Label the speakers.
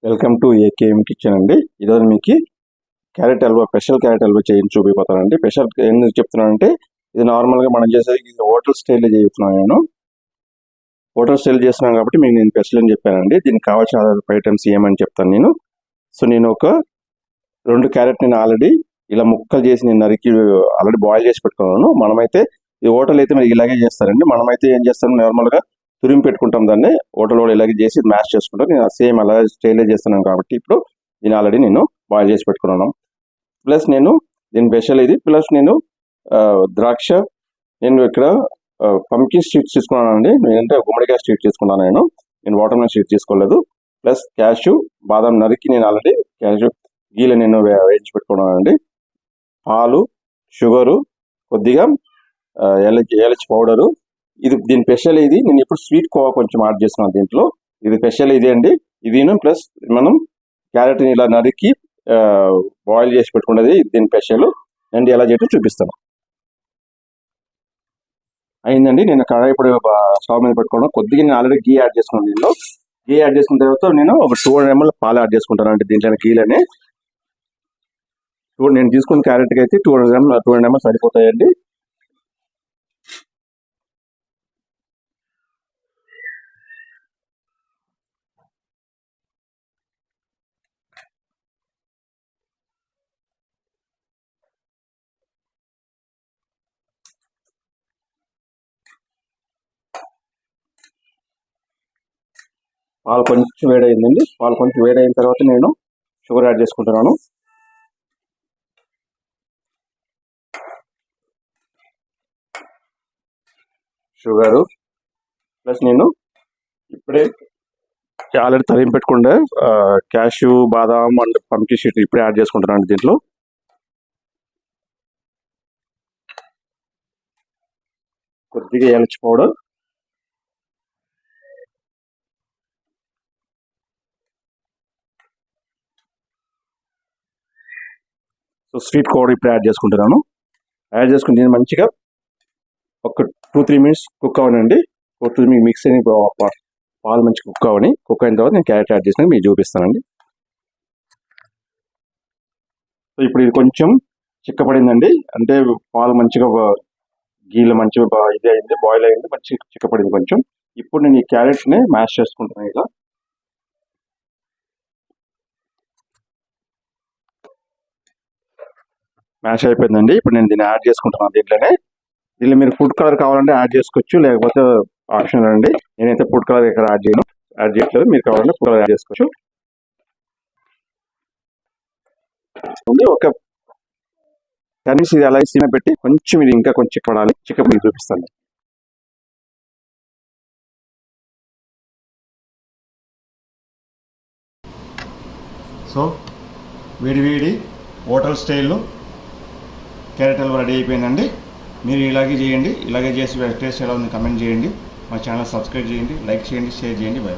Speaker 1: Welcome to AKM kitchen అండి. ఈరోజు మీకు carrot halwa, special carrot halwa చేయించి చూపిపోతానండి. స్పెషల్ ఎందుకు చెప్తున్నానంటే ఇది నార్మల్గా మనం చేసేది ఇది హోటల్ స్టైల్లో చేస్తున్నాను. నేను హోటల్ స్టైల్ చేస్తున్నాను కాబట్టి మీకు నేను స్పెషల్ అని చెప్పానండి. దీనికి కావాల్సిన ఐటమ్స్ ఏమని చెప్తాను నేను. సో నేను ఒక 2 క్యారెట్ నేను ఆల్రెడీ ఇలా ముక్కలు చేసి నేను నరికి ఆల్రెడీ బాయిల్ చేసి పెట్టుకున్నాను. మనమైతే ఈ హోటల్ అయితే మీరు ఇలాగే చేస్తారండి. మనమైతే ఏం చేస్తాం, నార్మల్గా తురిమి పెట్టుకుంటాం దాన్ని. హోటల్ కూడా ఇలాగే చేసి మ్యాష్ చేసుకుంటాం. నేను సేమ్ అలా స్టైల్లో చేస్తున్నాను కాబట్టి ఇప్పుడు దీన్ని ఆల్రెడీ నేను బాయిల్ చేసి పెట్టుకున్నాను. ప్లస్ నేను దీని స్పెషల్ ఇది. ప్లస్ నేను ద్రాక్ష, నేను ఇక్కడ పంకిన్ స్వీట్స్ తీసుకున్నాను అండి. నేనంటే గుమ్మడికాయ స్వీట్ తీసుకున్నాను. నేను వాటర్ మెలన్ స్వీట్ తీసుకోలేదు. ప్లస్ క్యాషు, బాదం నరికి నేను ఆల్రెడీ క్యాషు గీలు నేను వేయించి పెట్టుకున్నాను అండి. పాలు, షుగరు, కొద్దిగా ఏలచి పౌడరు. ఇది దీని స్పెషల్ ఇది. నేను ఇప్పుడు స్వీట్ కోవా కొంచెం యాడ్ చేస్తున్నాను దీంట్లో. ఇది స్పెషల్ ఇది అండి. ఇది ప్లస్ మనం క్యారెట్ని ఇలా నరికి బాయిల్ చేసి పెట్టుకున్నది దీని స్పెషల్ అండ్ ఎలా చేయటం చూపిస్తాను. అయిందండి. నేను కడాయి ఇప్పుడు స్టవ్ మీద పెట్టుకున్నాను. కొద్దిగా నేను ఆల్రెడీ గీ యాడ్ చేసుకున్నాను. దీనిలో గీ యాడ్ చేసుకున్న తర్వాత నేను ఒక 200 ml పాలు యాడ్ చేసుకుంటాను అంటే దీంట్లో గీలని. నేను తీసుకున్న క్యారెట్కి అయితే 200 ml సరిపోతాయండి. పాలు కొంచెం వేడైందండి. పాలు కొంచెం వేడైన తర్వాత నేను షుగర్ యాడ్ చేసుకుంటున్నాను. షుగరు ప్లస్ నేను ఇప్పుడే ఆల్రెడీ తరిమి పెట్టుకుంటే cashew, badam and pumpkin seed ఇప్పుడే యాడ్ చేసుకుంటున్నాను దీంట్లో. కొద్దిగా ఏలచి పౌడర్, సో స్వీట్ పౌడర్ ఇప్పుడు యాడ్ చేసుకుంటున్నాను. యాడ్ చేసుకుని నేను మంచిగా ఒక 2-3 minutes కుక్ అవనండి. మీకు మిక్స్ అయిన పాలు మంచిగా కుక్ అయిన తర్వాత నేను క్యారెట్ యాడ్ చేసినాక మీకు చూపిస్తానండి. సో ఇప్పుడు ఇది కొంచెం చిక్కపడిందండి. అంటే పాలు మంచిగా గీలు మంచిగా ఇది అయింది, బాయిల్ అయింది, మంచిగా చిక్కపడింది కొంచెం. ఇప్పుడు నేను ఈ క్యారెట్ని మ్యాష్ చేసుకుంటున్నాను. ఇలా మ్యాష్ అయిపోయిందండి. ఇప్పుడు నేను దీన్ని యాడ్ చేసుకుంటున్నాను దీనిలో మీరు ఫుడ్ కలర్ కావాలంటే యాడ్ చేసుకోవచ్చు, లేకపోతే ఆప్షన్ అండి. నేనైతే ఫుడ్ కలర్ ఇక్కడ యాడ్ చేయట్లేదు. మీరు కావాలంటే ఫుడ్ కలర్ యాడ్ చేసుకోవచ్చు. ఒక 10 minutes ఇది అలా సీన పెట్టి కొంచెం ఇది ఇంకా కొంచెం చిక్కపడాలి. చిక్కపడి చూపిస్తాను. సో వేడి హోటల్ స్టైల్లో క్యారెట్ హల్వా రెడీ అయిపోయిందండి. మీరు ఇలాగే చేయండి. ఇలాగే చేసి టేస్ట్ ఎలా ఉంది కమెంట్ చేయండి. మా ఛానల్ సబ్స్క్రైబ్ చేయండి, లైక్ చేయండి, షేర్ చేయండి. బై.